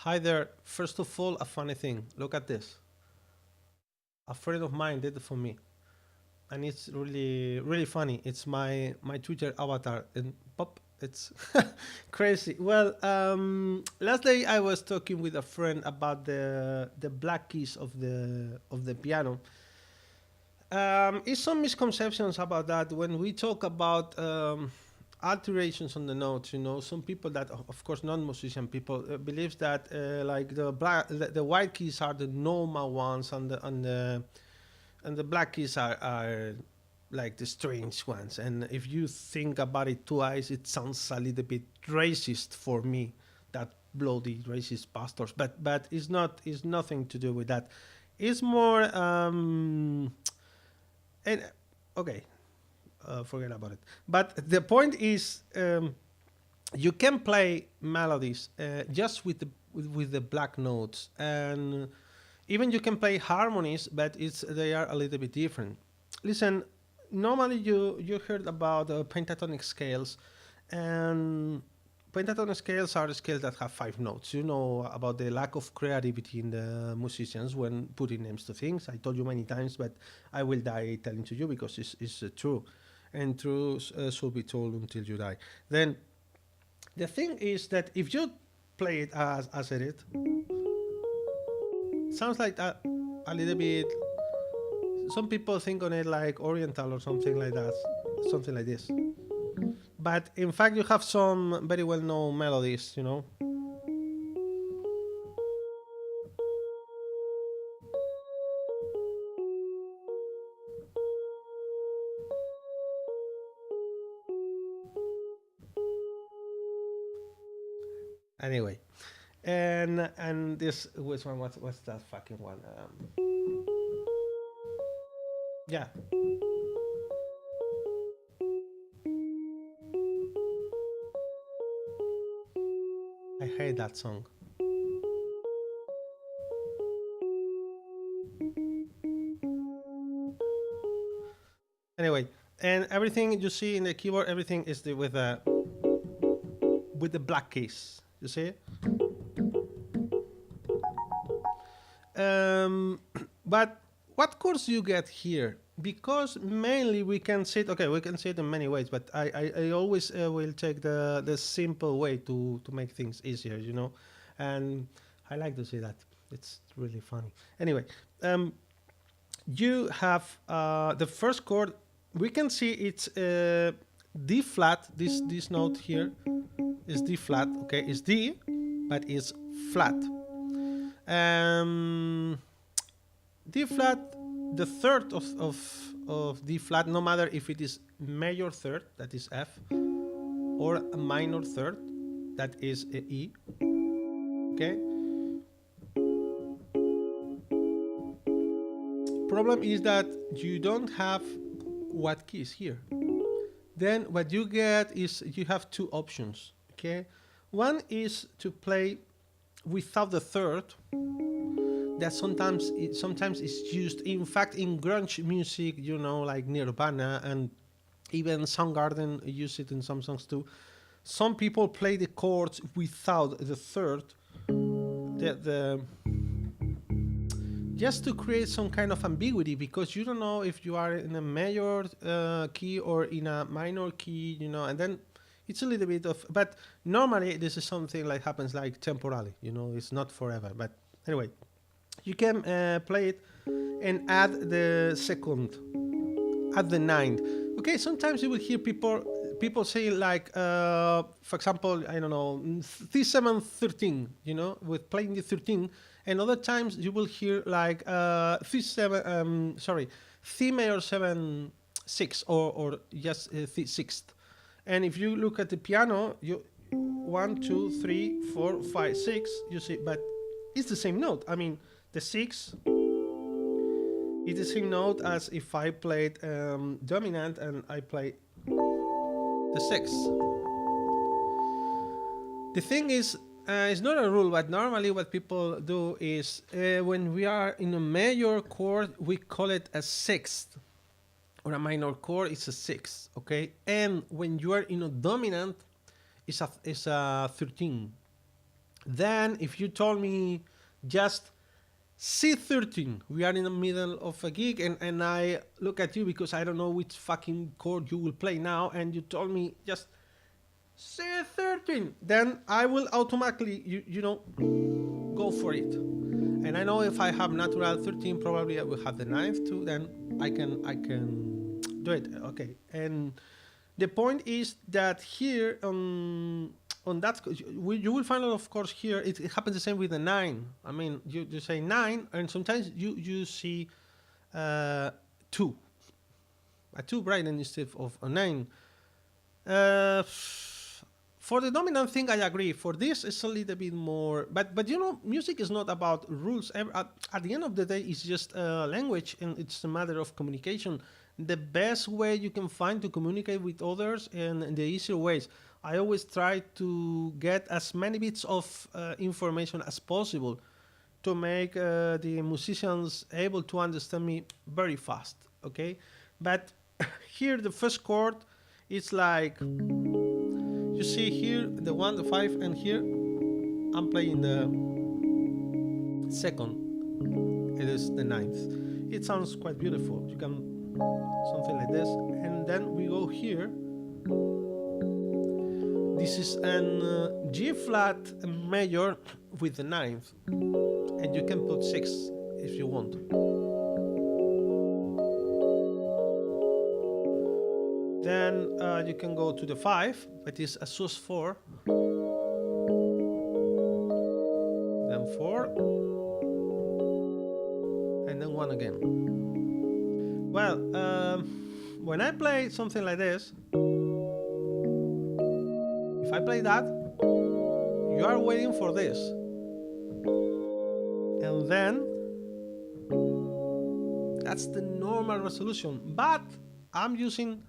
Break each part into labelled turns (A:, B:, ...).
A: Hi there. First of all, a funny thing. Look at this. A friend of mine did it for me, and it's really, really funny. It's my Twitter avatar, and pop. It's crazy. Well, last day I was talking with a friend about the black keys of the piano. It's some misconceptions about that when we talk about alterations on the notes. You know, some people that, of course, non-musician people believes that like the white keys are the normal ones, and the black keys are like the strange ones. And if you think about it twice, it sounds a little bit racist for me. That bloody racist pastors, but it's not. It's nothing to do with that. It's more. And okay, forget about it. But the point is, you can play melodies just with the black notes, and even you can play harmonies, but they are a little bit different. Listen, normally you heard about pentatonic scales, and pentatonic scales are scales that have five notes. You know about the lack of creativity in the musicians when putting names to things. I told you many times, but I will die telling to you because it's true, and truth should be told until you die. Then the thing is that if you play it as it is, sounds like a little bit. Some people think on it like Oriental or something like that, something like this. But in fact, you have some very well-known melodies. You know. Anyway, and this which one? What's that fucking one? Yeah, I hate that song. Anyway, and everything you see in the keyboard, everything is with the black keys. You see? Um, but what chords you get here? Because mainly we can see it. Okay, we can see it in many ways, but I always will take the simple way to make things easier. You know, and I like to see that. It's really funny. Anyway, um, you have the first chord. We can see it's D flat. This note here is D flat. Okay, it's D, but it's flat. Um, D flat, the third of D flat, no matter if it is major third, that is F, or a minor third, that is a E. Okay. Problem is that you don't have what keys here. Then what you get is you have two options. Okay. One is to play without the third, that sometimes is used. In fact, in grunge music, you know, like Nirvana and even Soundgarden use it in some songs too. Some people play the chords without the third, the just to create some kind of ambiguity, because you don't know if you are in a major key or in a minor key, you know, and then it's a little bit of. But normally, this is something like happens like temporarily, you know, it's not forever. But anyway, you can play it and add the second, add the ninth. Okay, sometimes you will hear people say like, for example, I don't know, C7 13, you know, with playing the 13, and other times you will hear like C7, sorry, C major 7 6 or just the sixth. And if you look at the piano, you 1 2 3 4 5 6, you see, but it's the same note. I mean, the six is the same note as if I played dominant and I play the six. The thing is, it's not a rule, but normally what people do is when we are in a major chord, we call it a sixth, or a minor chord, it's a sixth, okay? And when you are in a dominant, it's a 13. Then if you told me just C13, we are in the middle of a gig, and I look at you because I don't know which fucking chord you will play now, and you told me just C13, then I will automatically, go for it. And I know if I have natural 13, probably I will have the ninth too. Then I can do it. Okay. And the point is that here on that you will find out, of course, here it happens the same with the nine. I mean, you say nine, and sometimes you see uh, two, a two bright instead of a nine. Uh, for the dominant thing, I agree. For this, it's a little bit more. But music is not about rules. At the end of the day, it's just a language, and it's a matter of communication. The best way you can find to communicate with others, and the easier ways. I always try to get as many bits of information as possible to make the musicians able to understand me very fast. Okay, but here the first chord, it's like you see here the one, the five, and here I'm playing the second. It is the ninth. It sounds quite beautiful. You can something like this, and then we go here. This is an G flat major with the ninth, and you can put six if you want. Then you can go to the five, that is a sus4, then four, and then one again. Well, when I play something like this, if I play that, you are waiting for this, and then that's the normal resolution. But I'm using,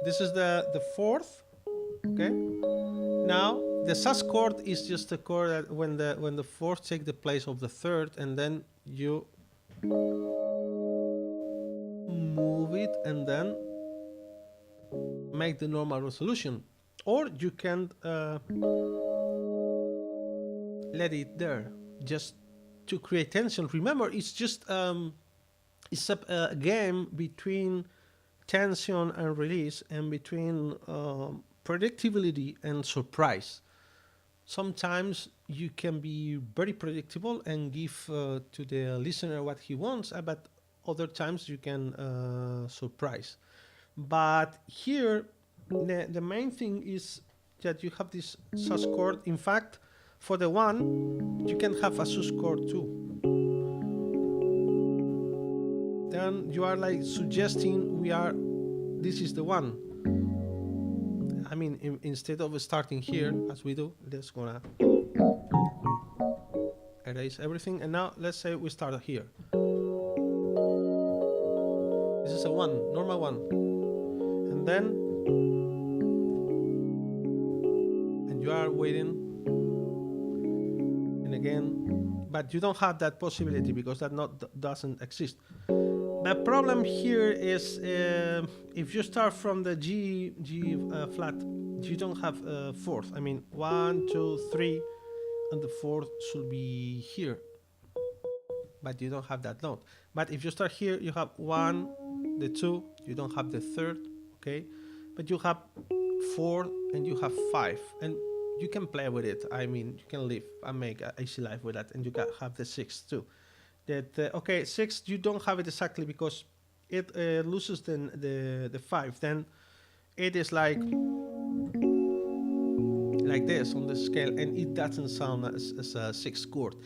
A: this is the fourth, okay. Now the sus chord is just a chord that when the fourth take the place of the third, and then you move it and then make the normal resolution, or you can let it there just to create tension. Remember, it's just it's a game between tension and release, and between predictability and surprise. Sometimes you can be very predictable and give to the listener what he wants, but other times you can surprise. But here, the main thing is that you have this sus chord. In fact, for the one, you can have a sus chord too. Then you are like suggesting this is the one. I mean, instead of starting here as we do, let's gonna erase everything, and now let's say we start here. This is a one, normal one, and then you are waiting, and again, but you don't have that possibility because that doesn't exist. The problem here is if you start from the G flat, you don't have a fourth. I mean, 1, 2, 3, and the fourth should be here, but you don't have that note. But if you start here, you have 1, the 2, you don't have the third, okay, but you have 4 and you have 5, and you can play with it. I mean, you can live and make a easy life with that, and you can have the 6 too. That okay, 6 you don't have it exactly because it loses the 5. Then it is like this on the scale, and it doesn't sound as a 6 chord.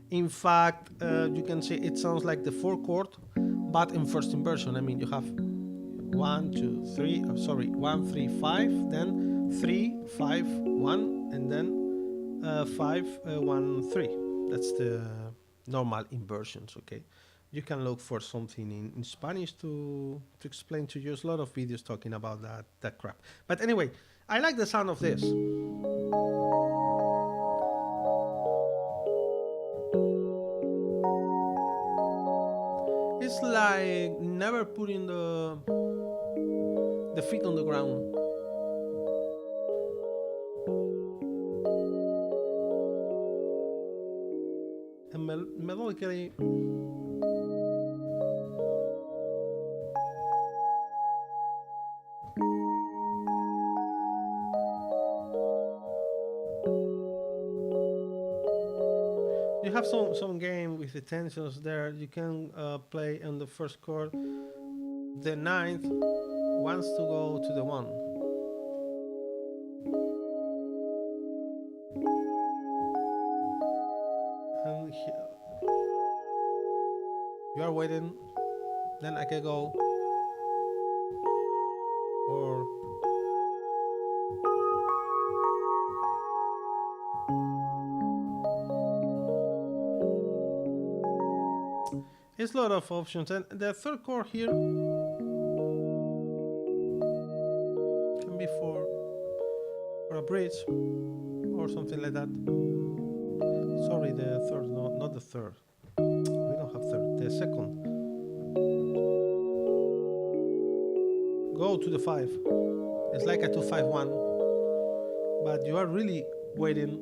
A: In fact, you can see it sounds like the 4 chord, but in first inversion. I mean, you have 1, 2, 3. Sorry, 1, 3, 5. Then 3, 5, 1, and then 5, 1, 3. That's the normal inversions. Okay, you can look for something in Spanish to explain to you. There's a lot of videos talking about that crap. But anyway, I like the sound of this. It's like never putting the feet on the ground. melodically. You have some game with the tensions there. You can play on the first chord. The ninth wants to go to the one, and you are waiting. Then I can go, or it's a lot of options. And the third chord here can be for a bridge or something like that. Sorry, the third, no, not the third. We don't have third. The second. Go to the five. It's like a 2-5-1, but you are really waiting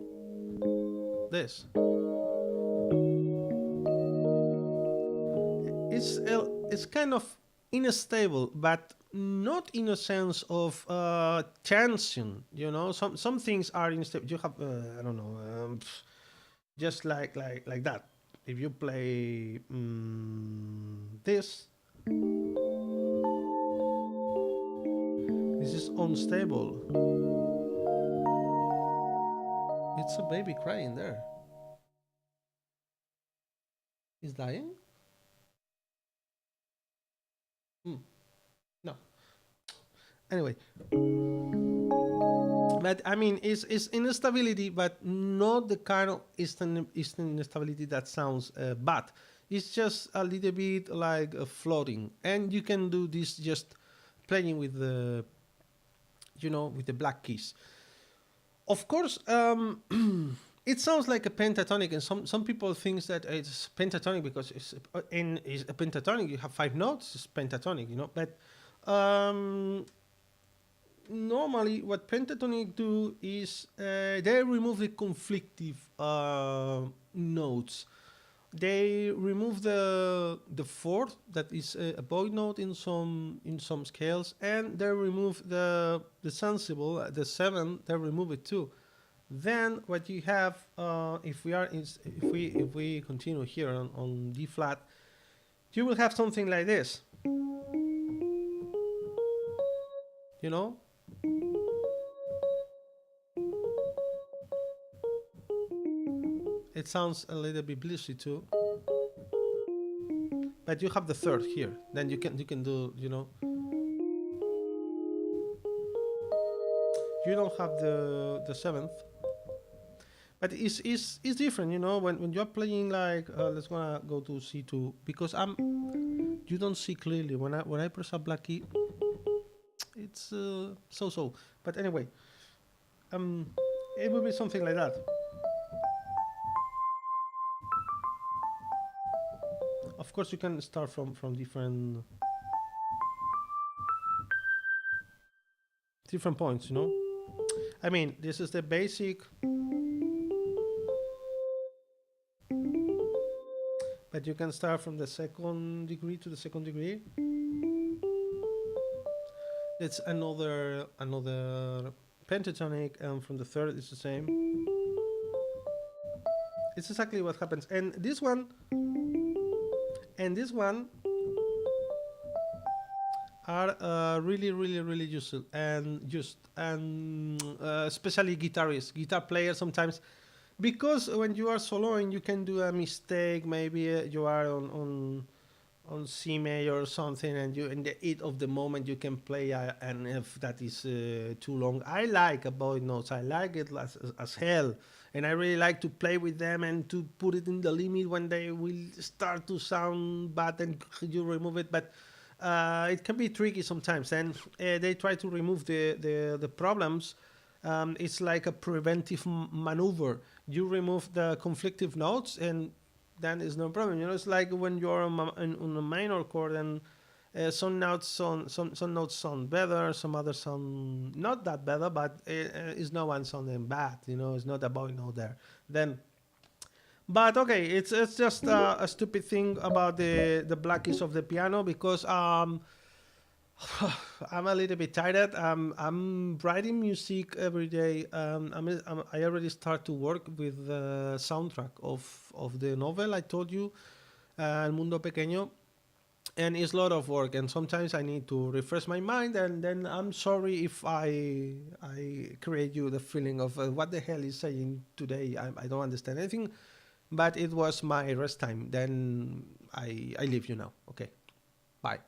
A: this. It's kind of unstable, but not in a sense of tension. You know, some things are unstable. You have I don't know, just like that. If you play this, this is unstable. It's a baby crying there. Is dying? No. Anyway, but I mean, it's instability, but not the kind of instability that sounds bad. It's just a little bit like floating, and you can do this just playing with the, with the black keys. Of course, it sounds like a pentatonic, and some people think that it's pentatonic because it's a pentatonic. You have 5 notes. It's pentatonic, but normally what pentatonic do is they remove the conflictive notes. They remove the fourth, that is a boy note in some scales, and they remove the sensible, the seven. They remove it too. Then what you have, if we continue here on D flat, you will have something like this. You know, it sounds a little bit bluesy too, but you have the third here. Then you can do, you don't have the seventh, but it's different, when you're playing like let's gonna go to C2, because you don't see clearly when I press a black key. It's so. But anyway, it will be something like that. Of course, you can start from different points. I mean, this is the basic, but you can start from the second degree to the second degree. It's another pentatonic, and from the third it's the same. It's exactly what happens. And this one are really useful, and especially guitar players sometimes, because when you are soloing you can do a mistake. Maybe you are on C major or something, and you in the heat of the moment you can play and if that is too long. I like about notes. I like it as hell, and I really like to play with them and to put it in the limit when they will start to sound bad and you remove it. But it can be tricky sometimes, and they try to remove the problems. It's like a preventive maneuver. You remove the conflictive notes, and then it's no problem. It's like when you're on a minor chord, and some notes sound better, some others sound not that better, but it's no one sounding bad. It's not a boy note there. Then But okay, it's just a stupid thing about the black keys of the piano because I'm a little bit tired. I'm writing music every day. I already start to work with the soundtrack of the novel I told you, El Mundo Pequeño, and it's a lot of work. And sometimes I need to refresh my mind. And then I'm sorry if I create you the feeling of what the hell is saying today. I don't understand anything. But it was my rest time. Then I leave you now. Okay, bye.